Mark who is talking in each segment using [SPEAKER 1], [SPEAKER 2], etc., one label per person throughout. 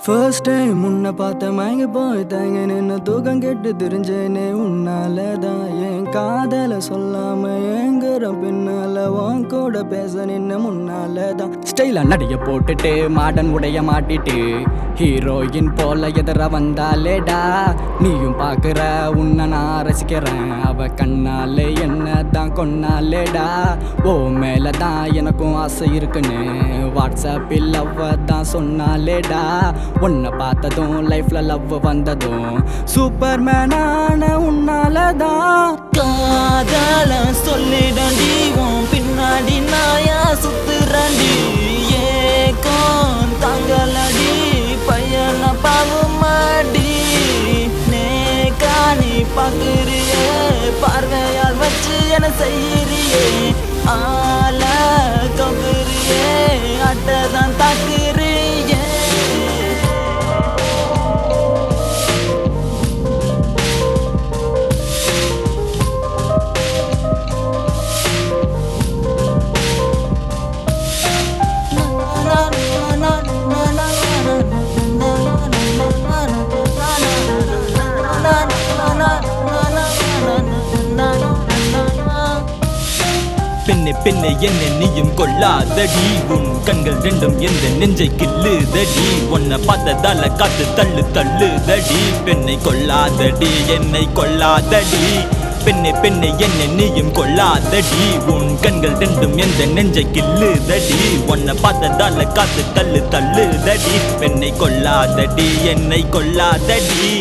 [SPEAKER 1] First time உன்னை பார்த்த மயங்கி போய் தயங்க நின்று தூக்கம் கெட்டு தெரிஞ்சேனே உன்னாலதான் என் காதல சொல்லாம எங்குற பின்னால உன் கூட பேச நின்று முன்னாலதான்
[SPEAKER 2] ஸ்டைலா நடைய போட்டுட்டு மாடன் உடைய மாட்டிட்டு ஹீரோயின் போல எதிர வந்தாலேடா நீயும் பாக்குற உன்னை நான் ரசிக்கிறேன் அவ கண்ணாலே என்னதான் கொன்னாலேடா ஓ மேலதான் எனக்கும் ஆசை இருக்குன்னு வாட்ஸ்அப்பில் லவ் தான் சொன்னாலேடா உன்னை பார்த்ததும் லைஃப்ல லவ் வந்ததும் சூப்பர்மேனான உன்னாலதான்
[SPEAKER 3] காதல சொல்லிடண்டி உன் பின்னாடி நாயா சுத்துறண்டி ஏக்கம் தாங்கலடி பையன பாவுமாடி நேக்காணி பாக்குறியே பார்வையால் வச்சு என செய்யறியே ஆல கவுறியே அட்டதான் தாக்குறியே
[SPEAKER 4] பெண்ணே பெண்ணே என்ன நீயும் கொள்ளாதடி உன் கண்கள் ரெண்டும் எந்த நெஞ்சை கிள்ளுதடி உன்னை பார்த்ததால காத்து தள்ளு தள்ளுதடி பெண்ணை கொள்ளாதடி என்னை கொள்ளாதடி பெண்ணே பெண்ணே என்ன நீயும் கொள்ளாதடி உன் கண்கள் ரெண்டும் எந்த நெஞ்சை கிள்ளுதடி உன்னை பார்த்ததால காத்து தள்ளு தள்ளுதடி பெண்ணை கொள்ளாதடி என்னை கொள்ளாதடி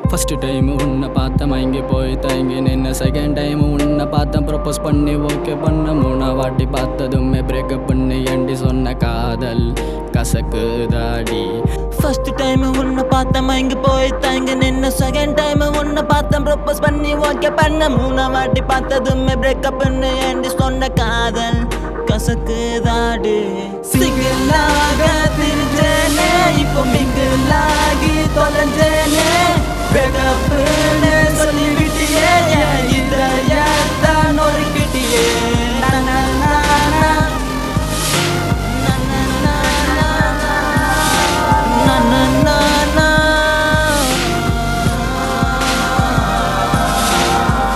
[SPEAKER 2] ஃபர்ஸ்ட் டைம் உன்னை பார்த்த மயங்கி போய் தயங்கி நின்ன செகண்ட் டைம் உன்னை பார்த்தேன் ப்ரப்போஸ் பண்ணி ஓகே பண்ண மூணா வாட்டி பார்த்ததுமே பிரேக்கப் பண்ணி ஏண்டி சொன்ன காதல் கசக்குதாடி
[SPEAKER 3] ஃபர்ஸ்ட் டைம் உன்னை பார்த்த மயங்கி போய் தயங்கி நின்ன செகண்ட் டைம் உன்னை பார்த்தேன் ப்ரப்போஸ் பண்ணி ஓகே பண்ண மூணா வாட்டி பார்த்ததுமே பிரேக்கப் பண்ணி ஏண்டி சொன்ன காதல் கசக்குதாடி சிங்கிளாக திரிஞ்சேனே இப்போ மிங்கிளாகி தொலைஞ்சேனே பிரேக்கப்னு சொல்லிவிட்டியே இதயத்தான் ஒருக்கிட்டியே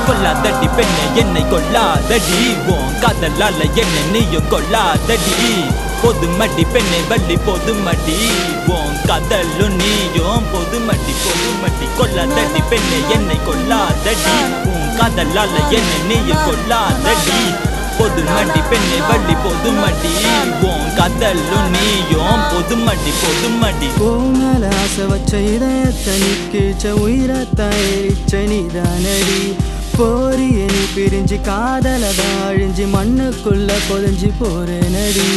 [SPEAKER 4] கொள்ளாதடி பெண்ணை என்னை கொள்ளாதடி உன் காதலால என்னை நீயும் கொள்ளாதடி பொதுமடி பெண்ணை வள்ளி பொதுமடி உன் காதலும் நீயும் பொதுமடி கொள்ளாதடி பெண்ணை என்னை கொள்ளாதடி உன் காதலால என்னை நீயும் கொள்ளாதடி பொதுமடி பெண்ணை வள்ளி பொதுமடி உன் காதலும் நீயும் பொதுமடி
[SPEAKER 1] மேல ஆசை வச்ச இதயத்தை நிக்கிச்ச உயிரத்தான் எரிச்ச நீதானடி போறிய நீ பிரிஞ்சு காதலதான் அழிஞ்சு மண்ணுக்குள்ள பொதிஞ்சு போறேனடி